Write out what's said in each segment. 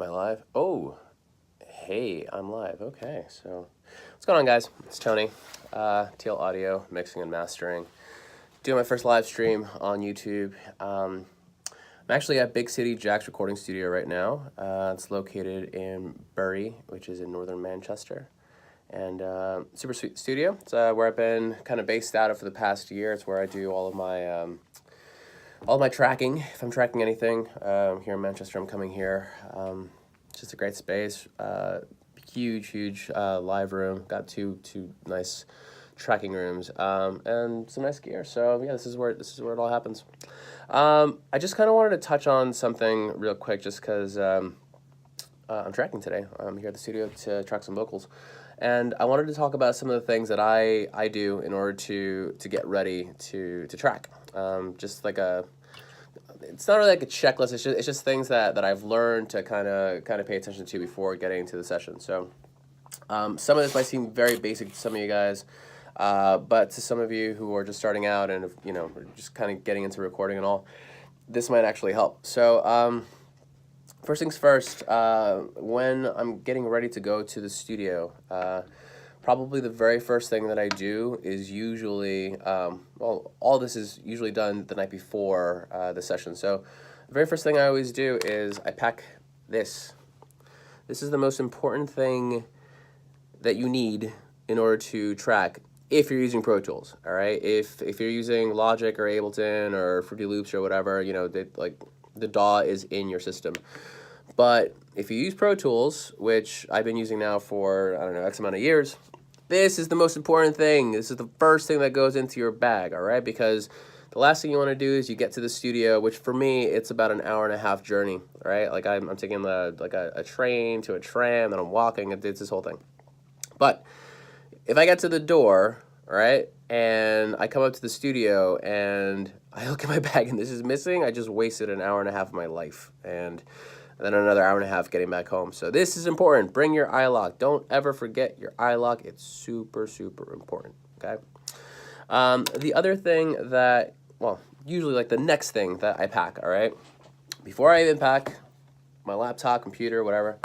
Am I live? Oh, hey, I'm live. Okay, so what's going on, guys? It's Tony, Teal Audio, mixing and mastering. Doing my first live stream on YouTube. I'm actually at Big City Jack's recording studio right now. It's located in Bury, which is in northern Manchester. And super sweet studio. It's where I've been kind of based out of for the past year. It's where I do all of my tracking. If I'm tracking anything here in Manchester, I'm coming here. It's just a great space. Huge live room. Got two nice tracking rooms and some nice gear. So yeah, this is where it all happens. I just kind of wanted to touch on something real quick, just because I'm tracking today. I'm here at the studio to track some vocals. And I wanted to talk about some of the things that I do in order to get ready to track. Just like it's not really like a checklist. It's just things that I've learned to kind of pay attention to before getting into the session. So some of this might seem very basic to some of you guys, but to some of you who are just starting out and just kind of getting into recording and all, this might actually help. So first things first, when I'm getting ready to go to the studio, probably the very first thing that I do is usually, all this is usually done the night before the session. So the very first thing I always do is I pack this. This is the most important thing that you need in order to track if you're using Pro Tools, all right? If you're using Logic or Ableton or Fruity Loops or whatever, the DAW is in your system. But if you use Pro Tools, which I've been using now for, I don't know, X amount of years, this is the most important thing. This is the first thing that goes into your bag, all right? Because the last thing you want to do is you get to the studio, which for me, it's about an hour-and-a-half journey, right? Like I'm taking a train to a tram, then I'm walking, it's this whole thing. But if I get to the door, right, and I come up to the studio and I look at my bag and this is missing, I just wasted an hour-and-a-half of my life. And then another hour-and-a-half getting back home. So this is important. Bring your iLok. Don't ever forget your iLok. It's super important, okay? The other thing that, usually like the next thing that I pack, all right? Before I even pack my laptop, computer, whatever,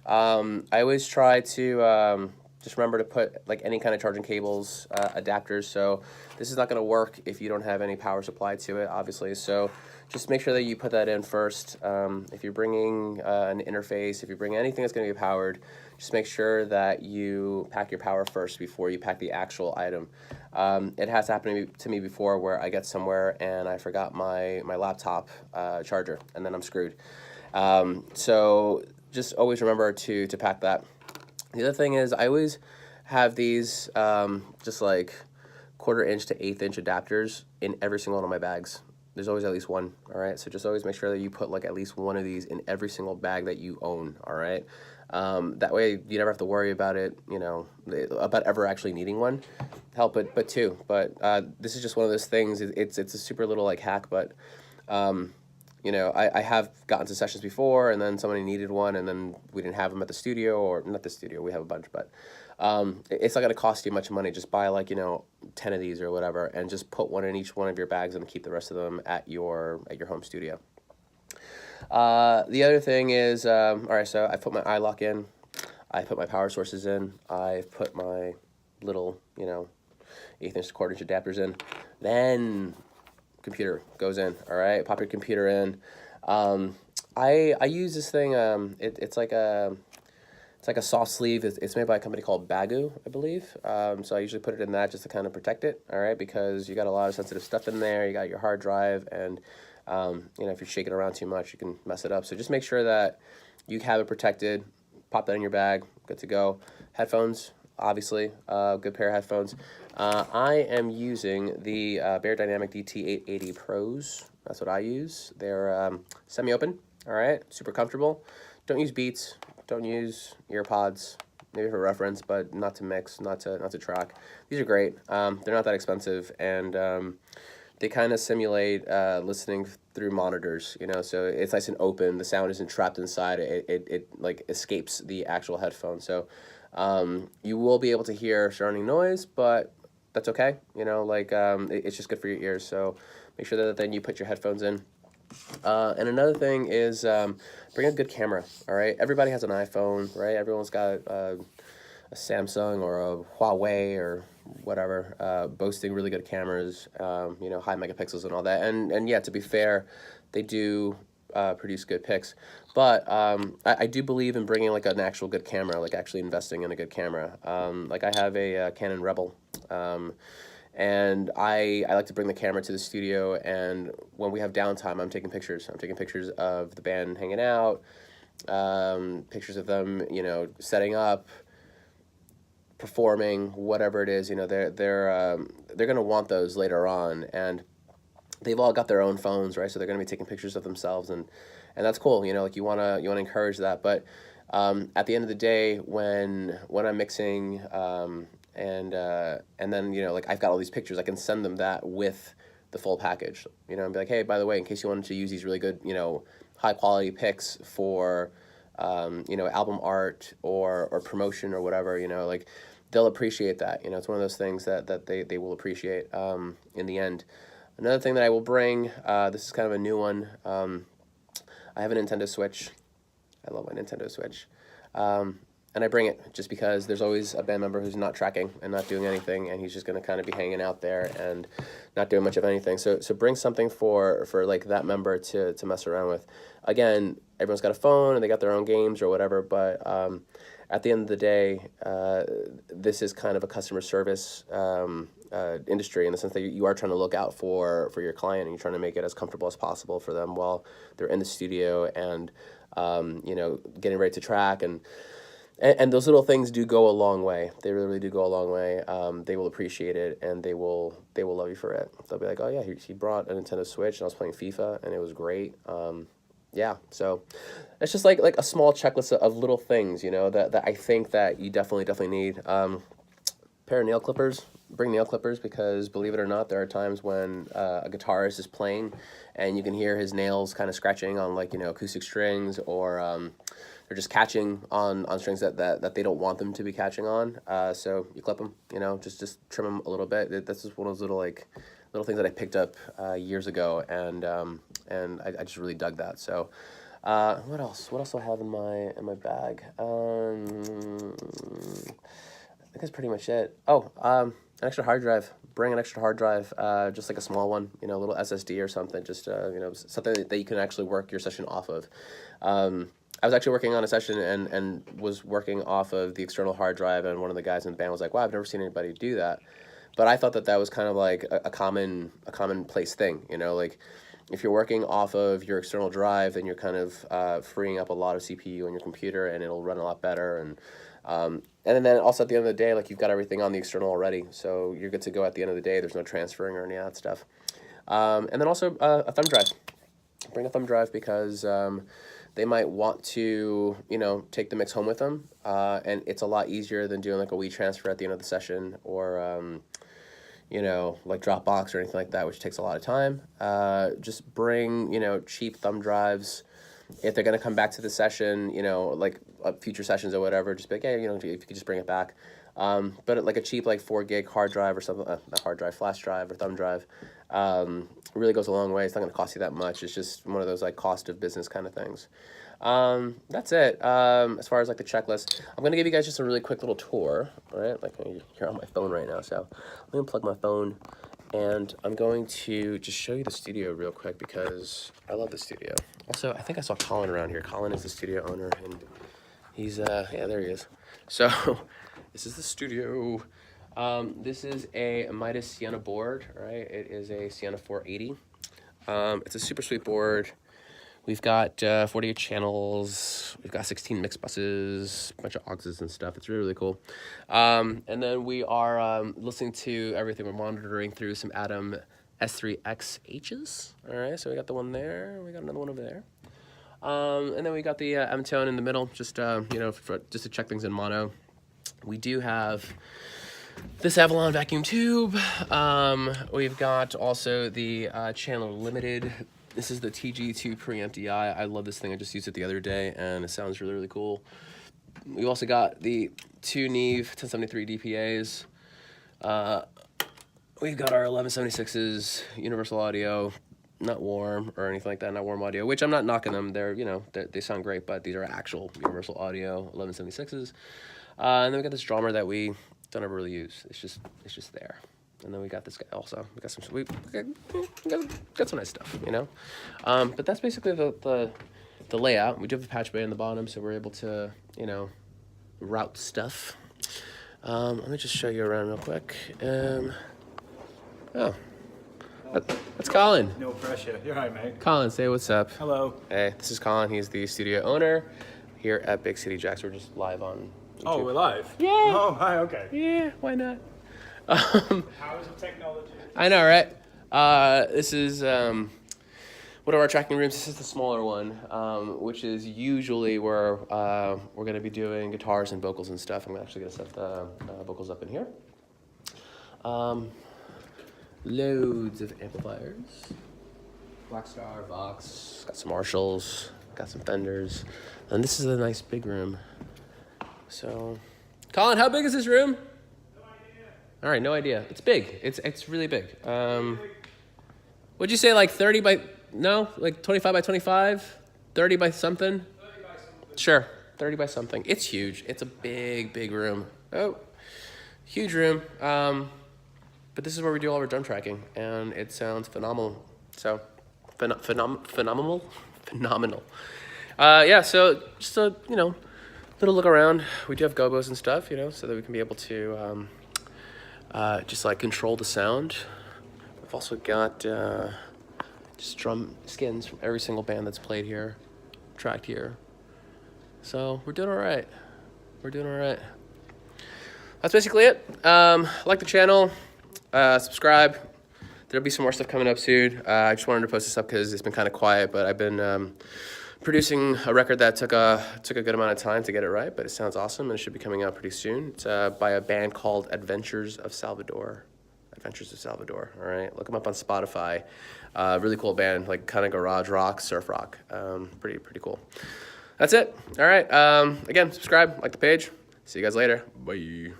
I always try to just remember to put like any kind of charging cables, adapters. So this is not going to work if you don't have any power supply to it, obviously. So just make sure that you put that in first. If you're bringing an interface, if you bring anything that's going to be powered, just make sure that you pack your power first before you pack the actual item. It has happened to me before where I get somewhere and I forgot my laptop charger, and then I'm screwed. So just always remember to pack that. The other thing is I always have these just like 1/4 inch to 1/8 inch adapters in every single one of my bags. There's always at least one, all right? So just always make sure that you put like at least one of these in every single bag that you own, all right? That way you never have to worry about it, about ever actually needing one. Help it, but two. But this is just one of those things. It's a super little like hack, but I have gotten to sessions before and then somebody needed one and then we didn't have them at the studio, or not the studio, we have a bunch, but it's not going to cost you much money. Just buy 10 of these or whatever and just put one in each one of your bags and keep the rest of them at your home studio. The other thing is, all right, so I put my iLok in, I put my power sources in, I've put my little, 1/8 inch to 1/4 inch adapters in, then computer goes in, all right? Pop your computer in. I use this thing, it's like a soft sleeve. It's made by a company called Baggu, I believe. So I usually put it in that just to kind of protect it, all right? Because you got a lot of sensitive stuff in there. You got your hard drive, and if you're shaking around too much, you can mess it up. So just make sure that you have it protected. Pop that in your bag, good to go. Headphones, obviously, good pair of headphones. I am using the Beyerdynamic DT880 Pros. That's what I use. They're semi-open, all right? Super comfortable. Don't use Beats. Don't use earpods, maybe for reference, but not to mix, not to track. These are great. They're not that expensive, and they kind of simulate listening through monitors, so it's nice and open. The sound isn't trapped inside. It like escapes the actual headphone. So you will be able to hear surrounding noise, but that's okay. It's just good for your ears. So make sure that then you put your headphones in. And another thing is bring a good camera, all right? Everybody has an iPhone, right? Everyone's got a Samsung or a Huawei or whatever, boasting really good cameras, you know, high megapixels and all that. And yeah, to be fair, they do produce good pics. But I do believe in bringing like an actual good camera, like actually investing in a good camera. Like I have a Canon Rebel. And I like to bring the camera to the studio, and when we have downtime, I'm taking pictures. I'm taking pictures of the band hanging out, pictures of them, you know, setting up, performing, whatever it is. You know, they're gonna want those later on, and they've all got their own phones, right? So they're gonna be taking pictures of themselves, and that's cool. You know, like you wanna encourage that, but at the end of the day, when I'm mixing, and then, you know, like I've got all these pictures, I can send them that with the full package, you know, and be like, hey, by the way, in case you wanted to use these really good, you know, high quality pics for, you know, album art or promotion or whatever, you know, like they'll appreciate that. You know, it's one of those things that they will appreciate in the end. Another thing that I will bring, this is kind of a new one. I have a Nintendo Switch. I love my Nintendo Switch. And I bring it just because there's always a band member who's not tracking and not doing anything, and he's just going to kind of be hanging out there and not doing much of anything. So bring something for like that member to mess around with. Again, everyone's got a phone and they got their own games or whatever, but at the end of the day, this is kind of a customer service industry, in the sense that you are trying to look out for your client, and you're trying to make it as comfortable as possible for them while they're in the studio and you know, getting ready to track. And those little things do go a long way. They really, really do go a long way. They will appreciate it, and they will love you for it. They'll be like, oh yeah, he brought a Nintendo Switch, and I was playing FIFA, and it was great. Yeah, so it's just like a small checklist of little things, you know, that I think that you definitely need. Pair of nail clippers. Bring nail clippers, because believe it or not, there are times when a guitarist is playing, and you can hear his nails kind of scratching on, like, you know, acoustic strings, or they're just catching on strings that they don't want them to be catching on. So you clip them, you know, just trim them a little bit. This is one of those little things that I picked up years ago, and I just really dug that. So what else? What else do I have in my bag? I think that's pretty much it. Oh, an extra hard drive. Bring an extra hard drive, just like a small one, you know, a little SSD or something, just, you know, something that you can actually work your session off of. I was actually working on a session and was working off of the external hard drive, and one of the guys in the band was like, wow, I've never seen anybody do that. But I thought that was kind of like a commonplace thing, you know, like if you're working off of your external drive, then you're kind of freeing up a lot of CPU on your computer, and it'll run a lot better. And then also at the end of the day, like, you've got everything on the external already, so you're good to go at the end of the day. There's no transferring or any of that stuff. And then also a thumb drive. Bring a thumb drive, because they might want to, you know, take the mix home with them, and it's a lot easier than doing like a WeTransfer at the end of the session, or you know, like Dropbox or anything like that, which takes a lot of time. Just bring, you know, cheap thumb drives. If they're going to come back to the session, you know, like future sessions or whatever, just be like, hey, you know, if you could just bring it back. But like a cheap, like 4 gig hard drive or something, not hard drive, flash drive or thumb drive, really goes a long way. It's not going to cost you that much. It's just one of those like cost of business kind of things. That's it. As far as like the checklist, I'm going to give you guys just a really quick little tour, right? Like you're on my phone right now. So let me plug my phone, and I'm going to just show you the studio real quick, because I love the studio. Also, I think I saw Colin around here. Colin is the studio owner, and he's, yeah, there he is. So this is the studio. This is a Midas Sienna board, right? It is a Sienna 480. It's a super sweet board. We've got 48 channels. We've got 16 mix buses, a bunch of auxes and stuff. It's really, really cool. And then we are listening to everything. We're monitoring through some Atom S3XHs. All right, so we got the one there. We got another one over there. And then we got the M-Tone in the middle, just, you know, just to check things in mono. We do have this Avalon vacuum tube. We've got also the Channel Limited. This is the TG2 preamp DI. I love this thing. I just used it the other day, and it sounds really, really cool. We've also got the 2 Neve 1073 DPAs. We've got our 1176s, Universal Audio, not warm or anything like that, not warm audio, which I'm not knocking them. They're, you know, they sound great, but these are actual Universal Audio 1176s. And then we got this drummer that we don't ever really use. It's just there. And then we got this guy also. We got some nice stuff, you know. But that's basically the layout. We do have a patch bay in the bottom, so we're able to, you know, route stuff. Let me just show you around real quick. Oh, that's Colin. No pressure. You're right, mate. Colin, say what's up. Hello. Hey, this is Colin. He's the studio owner here at Big City Jacks. We're just live on YouTube. Oh, we're live? Yeah. Oh, hi, okay. Yeah, why not? Powers of technology. I know, right? This is one of our tracking rooms. This is the smaller one, which is usually where we're going to be doing guitars and vocals and stuff. I'm actually going to set the vocals up in here. Loads of amplifiers. Blackstar, Vox, got some Marshalls, got some Fenders. And this is a nice big room. So, Colin, how big is this room? All right, no idea. It's big. It's really big. Would you say like 30 by, no, like 25 by 25? 30 by something? 30 by something. Sure, 30 by something. It's huge. It's a big room. Oh, huge room. But this is where we do all our drum tracking, and it sounds phenomenal. So, phenomenal? Yeah, so just a, you know, little look around. We do have gobos and stuff, you know, so that we can be able to just like control the sound. We've also got just drum skins from every single band that's played here, tracked here. So we're doing all right. We're doing all right. That's basically it. Like the channel, subscribe. There'll be some more stuff coming up soon. I just wanted to post this up because it's been kind of quiet, but I've been producing a record that took a good amount of time to get it right, but it sounds awesome and it should be coming out pretty soon. It's by a band called Adventures of Salvador. Adventures of Salvador, all right? Look them up on Spotify. Really cool band, like kind of garage rock, surf rock. Pretty cool. That's it. All right. Again, subscribe, like the page. See you guys later. Bye.